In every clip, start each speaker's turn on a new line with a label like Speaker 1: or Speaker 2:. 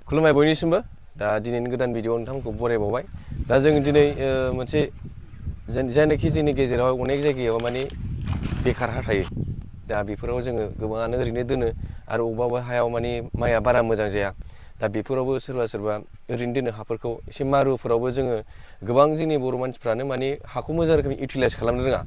Speaker 1: खुलुमबाय बयनिसिमबो दा दिनैनि गोदान भिडिअ नोंथांमोनखौ बरायबावबाय दा जों दिनै मोनसे जायनाखि जोंनि गेजेराव अनेक जायगायाव माने बेकार हा थायो दा बेफोराव जोङो गोबाङानो ओरैनो दोनो आरो अबेबा हायाव माने माइआ बारा मोजां जाया दा बेफोरावबो सोरबा ओरैनो दोनो हाफोरखौ एसे मारुफोरावबो जोङो गोबां जोंनि बर' मानसिफ्रानो माने हाखौ मोजां रोखोमै इउटिलाइज खालामनो रोङा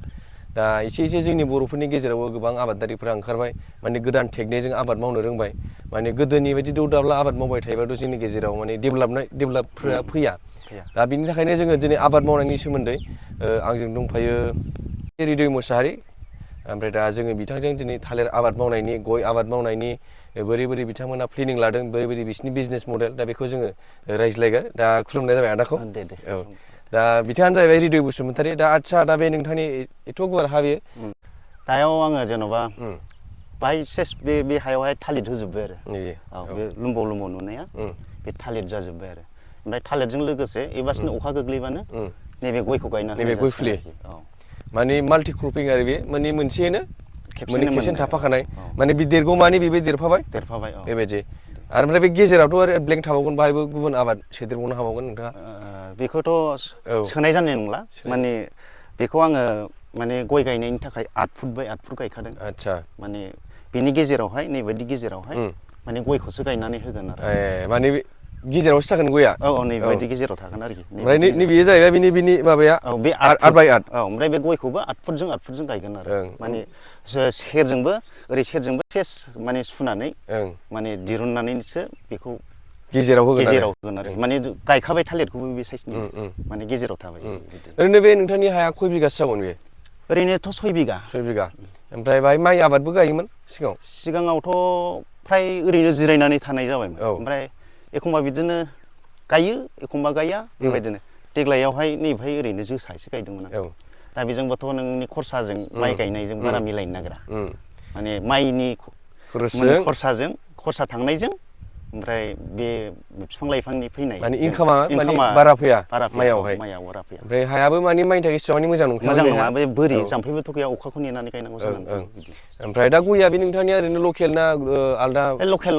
Speaker 1: दा एसे जोंनि बर'फोरनि गेजेरावबो गोबां आबादारिफ्रा ओंखारबाय माने गोदान टेकनिकजों आबाद मावनो रोंबाय माने गोदोनि बायदि दौ दाब्ला आबाद मावबाय थायोबाथ' जोंनि गेजेराव माने डेभेलपफोरा फैया दा बिनि थाखायनो जोङो दिनै आबाद मावनायनि सोमोन्दै आंजों दंफायो रिदै मुसाहारि ओमफ्राय दा जोङो बिथांजों दिनै थालिर आबाद मावनायनि गय आबाद मावनायनि बोरै बिथांमोना प्लेनिं लादों बोरै बिसिनि बिजनेस मडेल दा बेखौ जोङो रायज्लायगोन दा खुलुमनाय जाबाय आदाखौ औ दा बिथाङानो जाहैबाय रिदै बसुमतारी दा आदसा दा बे नोंथांनि एथ' गुवार हा बेयो
Speaker 2: दायाव आङो जेन'बा बाहाय सेस बे हायावहाय थालिर होजोब्बाय आरो बे लुम्बाव नुनाया बे थालिर जाजोब्बाय आरो ओमफ्राय थालिरजों लोगोसे एबासिनो अखा गोग्लैबानो नैबे गयखौ गायना होनाय जासिगोन आरोखि
Speaker 1: माने माल्टि क्रपिं आरो बे माने मोनसेनो खेबसेनो थाफाखानाय माने बे देरगौ मानि बेबो देरफाबाय बेबायदि आरो ओमफ्राय बे गेजेरावथ' आरो ब्लेंक थाबावगोन बाहायबो गुबुन आबाद सोदेरबावनो हाबावगोन नोंथाङा
Speaker 2: बेखौथ' सोनाय जानाय नंला माने बेखौ आङो माने गय गायनायनि थाखाय 8 फुट बाय 8 फुट गायखादों
Speaker 1: आदसा
Speaker 2: माने बेनि गेजेरावहाय नैबायदि गेजेरावहाय माने गयखौसो गायनानै होगोन आरो
Speaker 1: माने गेजेरावसो थागोन गया
Speaker 2: औ नैबायदि गेजेराव थागोन आरोखि
Speaker 1: ओमफ्राय नैबेयो जाहैबाय बिनि माबाया
Speaker 2: औ बे 8 बाय 8 औ ओमफ्राय बे गयखौबो 8 फुटजों गायगोन आरो माने सेरजोंबो ओरै सेरजोंबो सेस माने सुनानै माने दिरुननानैसो बेखौ गेजेराव होगोन आरो माने गायखाबाय थालिरखौबो बे साइसनि माने गेजेराव थाबाय
Speaker 1: ओरैनो बे नोंथांनि हाया खय बिगासो जागोन बे
Speaker 2: ओरैनोथ' 6 बिगा
Speaker 1: ओमफ्राय बाहाय माइ आबादबो गायोमोन
Speaker 2: सिगाङावथ' फ्राय ओरैनो जिरायनानै थानाय जाबायमोन ओमफ्राय एखमबा बिदिनो गायो एखमबा गाया बेबायदिनो देग्लायावहाय नैबेहाय ओरैनो जोसा एसे गायदोंमोन आं दा बेजोंबोथ' नोंनि खरसाजों माइ गायनायजों बारा मिलायनो नागिरा माने माइनि खरसा थांनायजों ओमफ्राय बे बिफां लाइफांनि फैनाय
Speaker 1: माने इनकामा बारा फैया
Speaker 2: माइयावहाय
Speaker 1: ओमफ्राय हायाबो माने माइनि थाखाय एसेबां मोजां
Speaker 2: नङा बे बोरि जाम्फैबोथ' गैया अखाखौ नेनानै गायनांगौ जानानै दं बिदि
Speaker 1: ओमफ्राय दा गया बे नोंथांनिया ओरैनो लकेल ना आलदा
Speaker 2: लकेल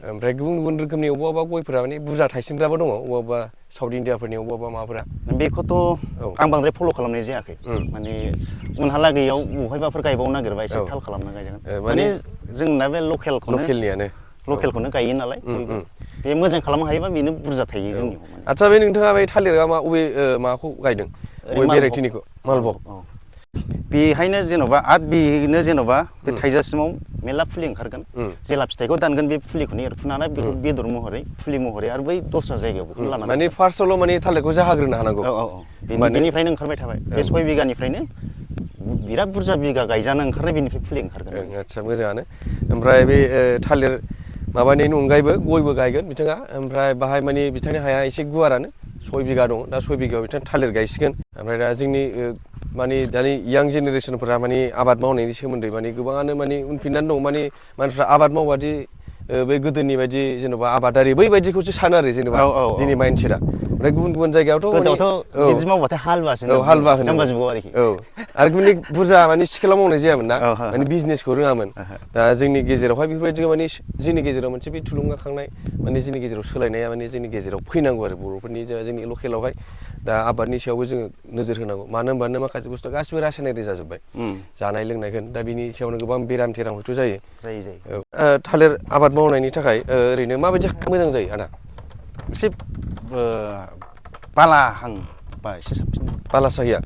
Speaker 1: ओमफ्राय गुबुन रोखोमनि अबेबा गयफोरा माने बुरजा थाइसेनग्राबो दङ अबेबा साउथ इण्डियाफोरनि अबेबा माबाफोरा
Speaker 2: बेखौथ' आं बांद्राय फल' खालामनाय जायाखै माने उनहालागैयाव बबेहायबाफोर गायबावनो नागिरबा एसे थाल खालामना गायजागोन माने जोंना बे लकेलखौनो गायो नालाय बयबो बे मोजां खालामनो हायोबा बेनो बुरजा थायो जोंनियाव
Speaker 1: आदसा बे नोंथाङा बे थालिरआ अबे माबाखौ गायदों अबे भेराइटिनिखौ मालभग
Speaker 2: बेहायनो जेन'बा बेनो जेन'बा बे थाइजासिमाव मेरला फुलि ओंखारगोन जेला फिथाइखौ दानगोन बे फुलिखौनो एरफुनानै बेखौ बेदर महरै फुलि महरै आरो बै दस्रा जायगायाव बेखौ लानानै
Speaker 1: माने फार्स्टआवल' माने थालिरखौ जाहाग्रोनो हानांगौ
Speaker 2: बेनिफ्रायनो ओंखारबाय थाबाय बे 6 बिगानिफ्रायनो बिराद बुरजा बिगा गायजानो ओंखारनाय बेनिफ्राय फुलि ओंखारगोन
Speaker 1: आदसा मोजाङानो ओमफ्राय बे थालिर माबानायनि अनगायैबो गयबो गायगोन बिथाङा ओमफ्राय बाहाय माने बिथांनि हाया एसे गुवारानो 6 बिगा दं दा 6 बिगायाव बिथाङा थालिर गायसिगोन ओमफ्राय दा जोंनि माने दानि यां जेनेरेसनफोरा माने आबाद मावनायनि सोमोन्दै माने गोबाङानो माने उनफिननानै दं माने मानसिफ्रा आबाद मावबादि बै गोदोनि बायदि जेन'बा आबादारि बैबायदिखौसो सानो आरो जेनेबा जोंनि माइन्डसेटआ ओमफ्राय गुबुन जायगायावथ'
Speaker 2: बिदि मावबाथाय हालुवासो जाम्बा जुगाव आरोखि
Speaker 1: आरो माने बुरजा माने स्केलाव मावनाय जायामोन ना माने बिजनेसखौ रोङामोन दा जोंनि गेजेरावहाय बेफोरबायदिखौ माने जोंनि गेजेराव मोनसे बे थुलुंगाखांनाय माने जोंनि गेजेराव सोलायनाया माने जोंनि गेजेराव फैनांगौ आरो बर'फोरनि जोंनि लकेलावहाय दा आबादनि सायावबो जोङो नोजोर होनांगौ मानो होनबानो माखासे बुस्थुआ गासिबो रासायनारि जाजोब्बाय जानाय लोंनाय होन दा बिनि सायावनो गोबां बेराम हयथ' जायो थालिर आबाद मावनायनि थाखाय ओरैनो माबायदि मोजां जायो आदा
Speaker 2: एसे बालाहां बा एसे साबसिन
Speaker 1: बालासाहिया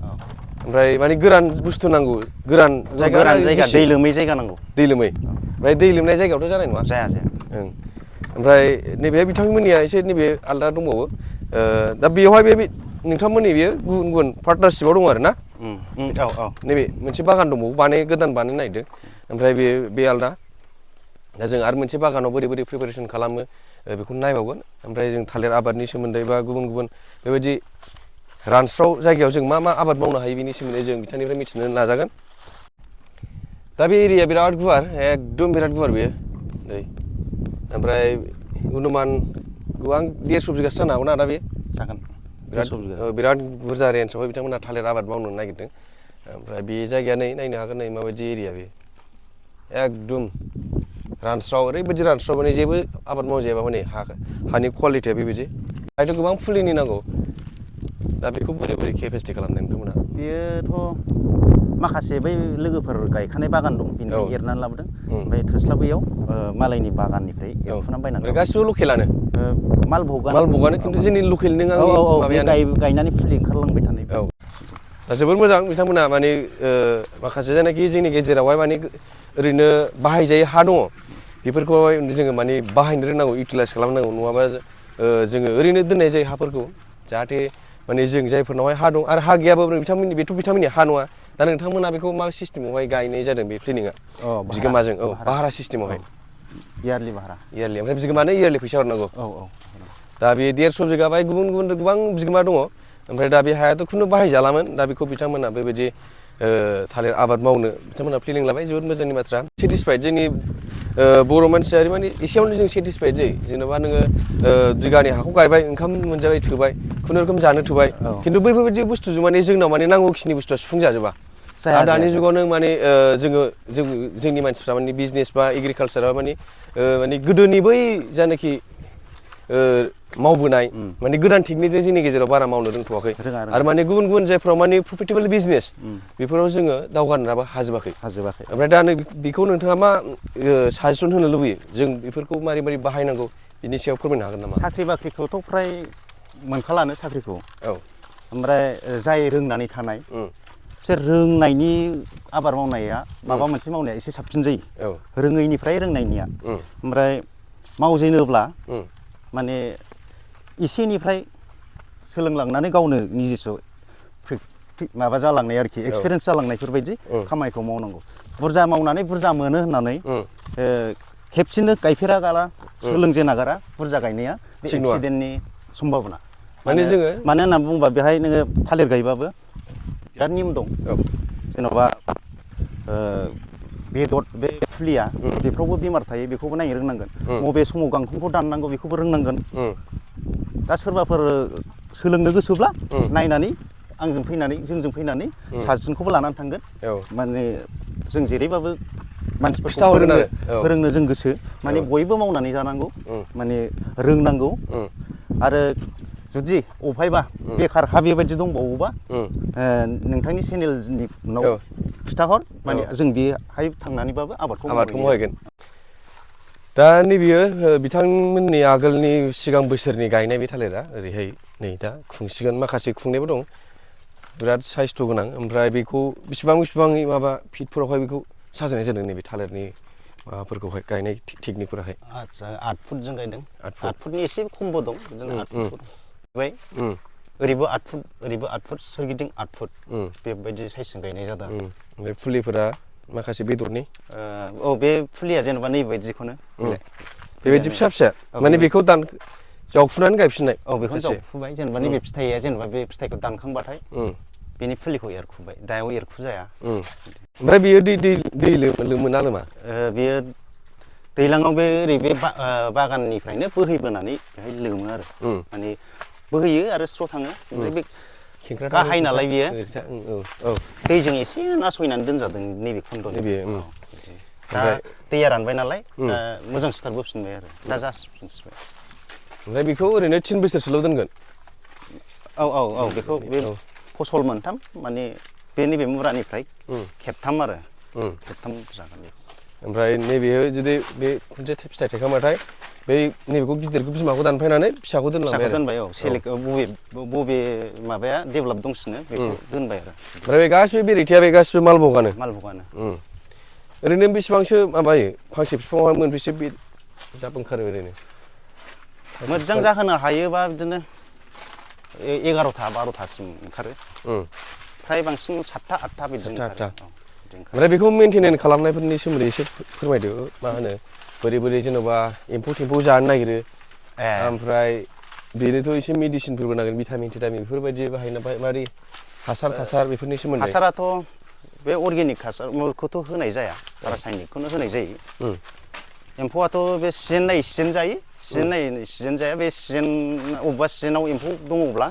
Speaker 1: ओमफ्राय माने गोरान बुस्थु नांगौ गोरान जायगा
Speaker 2: दै लोमै जायगा नांगौ
Speaker 1: दै लोमै ओमफ्राय दै लोमनाय जायगायावथ' जानाय नङा
Speaker 2: जाया
Speaker 1: ओमफ्राय नैबे बिथांमोननिया एसे नैबे आलदा दंबावो दा बेवहाय बे नोंथांमोननि बेयो गुबुन पार्टनारशिपआव दं आरो ना नैबे मोनसे बागान दंबावो गोदान बानायनो नागिरदों ओमफ्राय बे आलदा दा जों आरो मोनसे बागानाव बोरै प्रिपारेसन खालामो बेखौ नायबावगोन ओमफ्राय जों थालिर आबादनि सोमोन्दै बा गुबुन बेबायदि रानस्राव जायगायाव जों मा आबाद मावनो हायो बेनि सोमोन्दै जों बिथांनिफ्राय मिथिनो नाजागोन दा बे एरिया बिराद गुवार एकदम बिराद गुवार बेयो नै ओमफ्राय अनुमान गोबां 150 बिगासो जानो हागौ ना दा बे
Speaker 2: जागोन
Speaker 1: बिराद बुरजा रेन्जआवहाय बिथांमोना थालिर आबाद मावनो नागिरदों ओमफ्राय बे जायगाया नायनो हागोन नै माबायदि एरिया बे एकदम रानस्राव ओरैबायदि रानस्राव माने जेबो आबाद मावजायाबा माने हानि क्वालिटिया बेबायदि आरो गोबां फुलिनि नांगौ दा बेखौ बोरै केपेसिटि खालामदों नोंथांमोना
Speaker 2: बेयोथ' माखासे बै लोगोफोर गायखानाय बागान दं बेनिफ्राय एरनानै लाबोदों ओमफ्य थोस्लाबैयाव मालायनि बागाननिफ्राय एरखुनानै बायनानै
Speaker 1: गासिबो लकेलानो
Speaker 2: मालभगानो
Speaker 1: खिन्थु जोंनि लकेल नों
Speaker 2: आंनि गायनानै फुलि ओंखारलांबाय थानाय
Speaker 1: दा जोबोद मोजां बिथांमोना माने माखासे जायनाखि जोंनि गेजेरावहाय माने ओरैनो बाहायजायै हा दङ बेफोरखौहाय जोङो माने बाहायनो रोंनांगौ इउटिलाइस खालामनांगौ नङाबा जोङो ओरैनो दोननाय जायो हाफोरखौ जाहाथे माने जों जायफोरनावहाय हा दं आरो हा गैयाबाबो बेथ' बिथांमोननि हा नङा दा नोंथांमोना बेखौ मा सिस्टेमावहाय गायनाय जादों बे प्लेनिङा बिगोमाजों भारा सिस्टेमावहाय
Speaker 2: इयारलि भारा
Speaker 1: ओमफ्राय बिगोमानो इयारलि फैसा हरनांगौ दा बे 150 बिगा बाय गुबुन गोबां बिगोमा दङ ओमफ्राय दा बे हायाथ' खुनु बाहायजालामोन दा बेखौ बिथांमोना बेबायदि थालिर आबाद मावनो बिथांमोना प्लेनिं लाबाय जोबोद मोजांनि बाथ्रा सेटिसफाइड जोंनि बर' मानसिया माने एसेयावनो जों सेटिसफाइड जायो जेनेबा नोङो बिगानि हाखौ गायबाय ओंखाम मोनजाबाय थोबाय खुनुरोखोम जानो थोबाय खिन्थु बैफोरबायदि बुस्थुजों माने जोंनाव माने नांगौखिनि बुस्थुआ सुफुं जाजोबा दानि जुगाव नों माने जोंनि मानसिफ्रा माने बिजनेस बा एग्रिकालसारा माने गोदोनि बै जानाखि मावबोनाय माने गोदान टेकनिकजों जोंनि गेजेराव बारा मावनो रोंथ'वाखै आरो माने गुबुन जायफ्राव माने प्रफिटेबल बिजनेस बेफोराव जोङो दावगानोबो हाजोबाखै ओमफ्राय दा बेखौ नोंथाङा मा साजेसन होनो लुबैयो जों बेफोरखौ मारै बाहायनांगौ बिनि सायाव फोरमायनो हागोन नामा
Speaker 2: साख्रि बाख्रिखौथ' फ्राय मोनखालानो साख्रिखौ ओमफ्राय जाय रोंनानै थानाय बिसोर रोंनायनि आबाद मावनाया माबा मोनसे मावनाया एसे साबसिन जायो रोङैनिफ्राय रोंनायनिया ओमफ्राय मावजेनोब्ला माने एसेनिफ्राय सोलोंलांनानै गावनो निजेसो माबा जालांनाय आरोखि एक्सपिरियेन्स जालांनायफोरबायदि खामानिखौ मावनांगौ बुरजा मावनानै बुरजा मोनो होननानै खेबसेनो गायफेरा गारा सोलोंजेना गारा बुरजा गायनाया बे एक्सिडेन्टनि सम्भाबना मानो होनना बुङोबा बेहाय नोङो थालिर गायबाबो बिराद नियम दं जेन'बा बे फुलिया बेफ्रावबो बेमार थायो बेखौबो नायनो रोंनांगोन बबे समाव गांखंखौ दाननांगौ बेखौबो रोंनांगोन दा सोरबाफोर सोलोंनो गोसोब्ला नायनानै जोंजों फैनानै साजेसनखौबो लानानै थांगोन माने जों जेरैबाबो मानसिफोरखौ फोरोंनो जों गोसो माने बयबो मावनानै जानांगौ माने रोंनांगौ आरो जुदि अफायबा बेखार हा बेबायदि दंबावोबा नोंथांनि चेनेलनि उनाव खिथाहर माने जों बेहाय थांनानैबाबो आबादखौ मावहैगोन
Speaker 1: दा नैबेयो बिथांमोननि आगोलनि सिगां बोसोरनि गायनाय बे थालिरा ओरैहाय नै दा खुंसिगोन माखासे खुंनायबो दं बिराद साइसथ' गोनां ओमफ्राय बेखौ बेसेबां माबा फिटफोरावहाय बेखौ साजायनाय जादों नैबे थालिरनि माबाफोरखौहाय गायनाय टेकनिकफोराहाय
Speaker 2: आदसा 8 फुटजों गायदों 8 फुटनि एसे खमबो दं बिदिनो 8 फुट ओरैबो 8 फुट ओरैबो 8 फुट सोरगिदिं 8 फुट बेबायदि साइजजों गायनाय जादों
Speaker 1: ओमफ्राय फुलिफोरा माखासे बेदरनि
Speaker 2: बे फुलिया जेनेबा नैबायदिखौनो
Speaker 1: बेबायदि फिसा माने बेखौ जावफुनानै गायफिननाय
Speaker 2: बेखौनो जावफुबाय जेनेबा नैबे फिथाइया जेनेबा बे फिथाइखौ दानखांबाथाय बेनि फुलिखौ एरखुबाय दायाव एरखुजाया
Speaker 1: ओमफ्राय बेयो दै लोमोना लोमा
Speaker 2: बेयो दैज्लाङाव बे ओरै बे बागाननिफ्रायनो बोहैबोनानै बेहाय लोमो आरो माने बोहैयो आरो स्र' थाङो ओमफ्राय बे गाहाय नालाय बियो दैजों एसे नासयनानै दोनजादों नैबे खन्द'नि दा दैया रानबाय नालाय मोजां सिखारबोफिनबाय आरो दा जाफिनबाय
Speaker 1: ओमफ्राय बेखौ ओरैनो 3 बोसोरसोल' दोनगोन
Speaker 2: बेखौ बे फसल मोनथाम माने बे नैबे मुरानिफ्राय खेबथाम आरो खेबथाम जागोन बेखौ
Speaker 1: ओमफ्राय नैबेयो जुदि बे खनसे फिथाइ थाइखांबाथाय बै नैबेखौ गिदिरखौ बिमाखौ दानफायनानै फिसाखौ दोनबाय
Speaker 2: बबे माबाया डेभेलप दंसिनो बेखौ दोनबाय आरो
Speaker 1: ओमफ्राय बे गासिबो भेराइटिया बे गासिबो मालभगानो ओरैनो बेसेबांसो माबायो फांसे बिफाङावहाय मोनबेसे जाब ओंखारो ओरैनो
Speaker 2: मोजां जाहोनो हायोबा बिदिनो 11टा 12टासिम ओंखारो फ्राय बांसिन 7टा 8टा बिदि ओंखारो
Speaker 1: ओमफ्राय बेखौ मेनटेनेन्स खालामनायफोरनि सोमोन्दै एसे फोरमायदो मा होनो बोरै जेनेबा एम्फौ जानो नागिरो ओमफ्राय बेनोथ' एसे मेडिसिनफोरबो नांगोन भिटामिन बेफोरबायदि बाहायना मारै हासार बेफोरनि सोमोन्दै
Speaker 2: हासाराथ' बे अर्गेनिक हासारखौथ' होनाय जाया रासायनिकखौनो होनाय जायो एम्फौआथ' बे सिजोन नायै सिजोन जायो सिजोन नायै सिजोन जाया बे सिजोन अबेबा सिजोनाव एम्फौ दङब्ला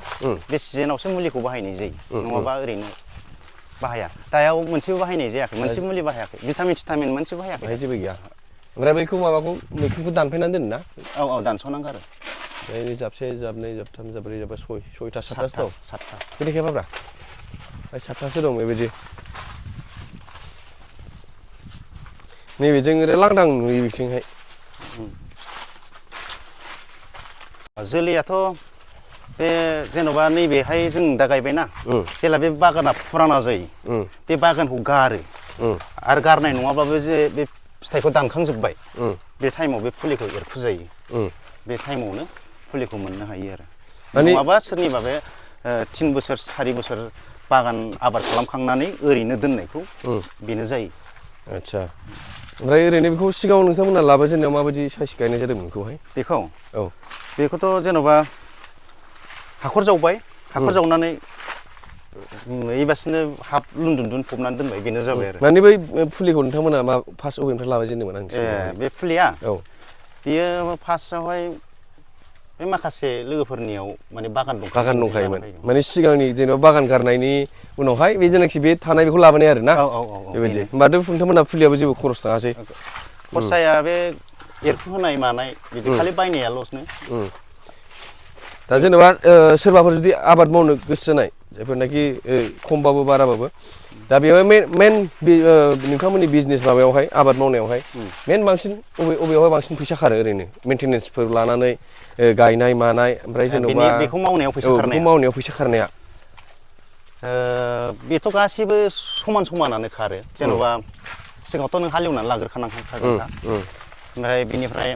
Speaker 2: बे सिजोनावसो मुलिखौ बाहायनाय जायो नङाबा ओरैनो बाहाया दायाव मोनसेबो बाहायनाय जायाखै मोनसे मुलि बाहायाखै भिटामिन मोनसेबो बाहायाखै
Speaker 1: जेबो गैया ओमफ्राय बैखौ माबाखौ मैखुनखौ दानफायनानै दोनो ना?
Speaker 2: औ दानस'नांगौ आरो
Speaker 1: नै जाबसे जाबनै जाबथाम जाब्रै जाबा सयथा सातथासो दं।
Speaker 2: सातथा
Speaker 1: बे देखायबाब्रा ओमफ्राय सातथासो दं बेबायदि नैबेजों लांदां नुयो बिथिंहाय
Speaker 2: जोलैयाथ' बे जेन'बा नैबेहाय जों दा गायबायना जेला बे बागाना फुराना जायो बे बागानखौ गारो आरो गारनाय नङाब्लाबो जे बे फिथाइखौ दानखांजोब्बाय बे टाइमाव बे फुलिखौ एरखुजायो बे टाइमावनो फुलिखौ मोननो हायो आरो नङाबा सोरनिबा बे 3 बोसोर 4 बोसोर बागान आबाद खालामखांनानै ओरैनो दोननायखौ बेनो जायो।
Speaker 1: आदसा ओमफ्राय ओरैनो बेखौ सिगाङाव नोंथांमोना लाबोजेननायाव माबायदि साइज गायनाय जादोंमोन बेखौहाय?
Speaker 2: बेखौ
Speaker 1: औ
Speaker 2: बेखौथ' जेन'बा हाखर जावबाय हाखर जावनानै एबासिनो हाब लुन्दुन फबनानै दोनबाय बेनो जाबाय आरो
Speaker 1: माने बै फुलिखौ नोंथांमोना मा फार्स्ट अबेनिफ्राय लाबोजेनदोंमोन?
Speaker 2: बे फुलिया
Speaker 1: औ
Speaker 2: बेयो फार्स्टआवहाय बे माखासे लोगोफोरनियाव माने बागान
Speaker 1: दंखायोमोन माने सिगांनि जेनेबा बागान गारनायनि उनावहाय बे जेनाखि बे थानाय बेखौ लाबोनाय आरो ना बेबायदि होमबाथ' नोंथांमोना फुलियाबो जेबो खरस थाङासै?
Speaker 2: खरसाया बे एरखुहोनाय मानाय बिदि खालि बायनायाल'सो।
Speaker 1: दा जेनेबा सोरबाफोर जुदि आबाद मावनो गोसो जानाय जायफोरनाखि खमबाबो बाराबाबो दा बेवहाय मेन नोंथांमोननि बिजनेस माबायावहाय आबाद मावनायावहाय मेन बांसिन अबेयावहाय बांसिन फैसा खारो ओरैनो मेनटेनेन्सफोर लानानै गायनाय मानाय ओमफ्राय जेन'बा
Speaker 2: बेखौ मावनायाव
Speaker 1: फैसा खारनाया
Speaker 2: बेथ' गासिबो समानानो खारो जेन'बा सिगाङावथ' नों हालेवनानै लाग्रोखानांखागोन ओमफ्राय बेनिफ्राय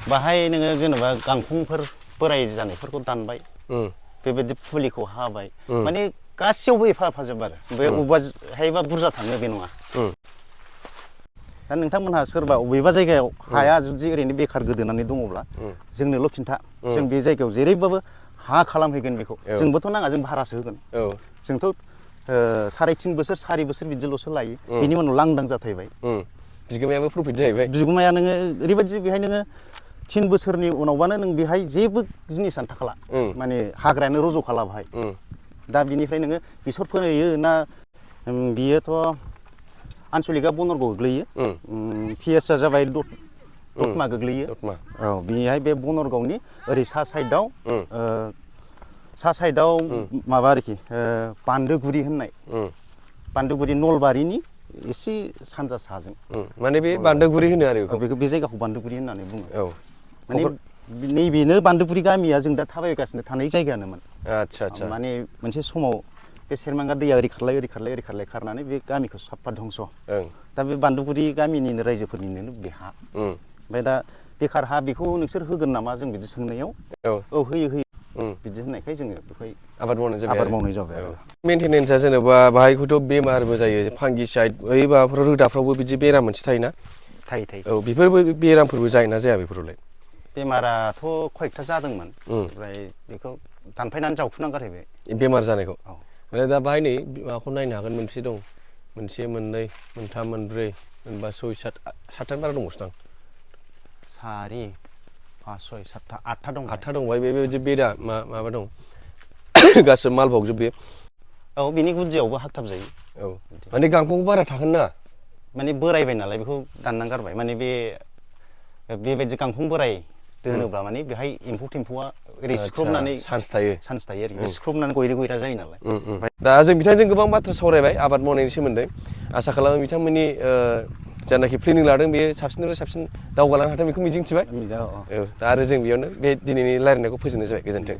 Speaker 2: बाहाय नोङो जेनेबा गांखंफोर बोराय जानायफोरखौ दानबाय बेबायदि फुलिखौ हाबाय माने गासैयावबो एफाजोब आरो बे अबेबाहायबा बुरजा थाङो बे नङा। दा नोंथांमोनहा सोरबा अबेबा जायगायाव हाया जुदि ओरैनो बेखार गोदोनानै दङब्ला जोंनोल' खिन्था जों बे जायगायाव जेरैबाबो हा खालामहैगोन बेखौ जोंबोथ' नाङा जों भारासो होगोन जोंथ' 3.5 बोसोर 4 बोसोर बिदिल'सो लायो बेनि उनाव लांदां जाथायबाय
Speaker 1: बिगोमायाबो प्रफिट जाहैबाय।
Speaker 2: बिगुमाया नोङो ओरैबायदि बेहाय नोङो 3 बोसोरनि उनावबानो नों बेहाय जेबो जिनिसानो थाखाला माने हाग्रायानो रज'खाला बाहाय दा बिनिफ्राय नोङो बेसर फोयो ना बियोथ' आनसलिकआ बनरगाव गोग्लैयो पिएसआ जाबाय दतमा गोग्लैयो औ बेहाय बे बनरगावनि ओरै सा साइडआव माबा आरोखि बान्दोगुरि होननाय बान्दोगुरि नलबारिनि एसे सानजा साहाजों
Speaker 1: माने बे बान्दोगुरि होनो आरो
Speaker 2: बेखौ बे जायगाखौ बान्दोगुरि होननानै बुङो माने नैबेनो बान्दोगुरि गामिया जों दा थाबायगासिनो थानाय जायगायानोमोन।
Speaker 1: आदसा
Speaker 2: माने मोनसे समाव बे सेरमांगा दैया ओरै खारलाय खारनानै बे गामिखौ साफा धंस' दा बे बान्दोगुरि गामिनिनो रायजोफोरनिनो बे हा ओमफ्राय दा बेखार हा बेखौ नोंसोर होगोन नामा जों बिदि सोंनायाव औ होयो बिदि होननायखाय जोङो बेखौ
Speaker 1: आबाद मावनाय जाबाय
Speaker 2: आरो
Speaker 1: मेनटेनेन्सआ जेनेबा बाहायखौथ' बेमारबो जायो फांगिसाइड ओइ माबाफोराव रोदाफ्रावबो बिदि बेराम मोनसे थायोना?
Speaker 2: थायो
Speaker 1: औ बेफोरबो बेरामफोरबो जायोना जाया बेफोरावलाय?
Speaker 2: बेमाराथ' खयकथा जादोंमोन ओमफ्राय बेखौ दानफायनानै जावफुनानै गारहैबाय
Speaker 1: बेमार जानायखौ ओमफ्राय दा बाहाय नै माबाखौ नायनो हागोन मोनसे दं मोनसे मोननै मोनथाम मोनब्रै मोनबा 6 7 7थानि बारा दंबावोसो दां
Speaker 2: 4 5 6 7 8था दं
Speaker 1: 8था दंबाय बेबायदि बेदा माबा दं गासिबो मालभगजोब बे
Speaker 2: औ बिनि गुदियावबो हागथाब जायो
Speaker 1: औ माने गांखंखौ बारा थाहोनो नाङा
Speaker 2: माने बोरायबाय नालाय बेखौ दाननानै गारबाय माने बेबायदि गांखं बोराय दोनोब्ला माने बेहाय एम्फौ थेम्फौआ ओरै सिख्रबनानै
Speaker 1: चान्स थायो
Speaker 2: आरोखि सिख्रबनानै गयरे गयरा जायो नालाय।
Speaker 1: दा जों बिथांजों गोबां बाथ्रा सावरायबाय आबाद मावनायनि सोमोन्दै आसा खालामो बिथांमोननि जायनाखि प्लेनिं लादों बेयो साबसिननिफ्राय साबसिन दावगालांनो हाथों बेखौ मिजिंथिबाय। दा आरो जों बेयावनो बे दिनैनि रायलायनायखौ फोजोबनाय जाबाय। गोजोन्थों।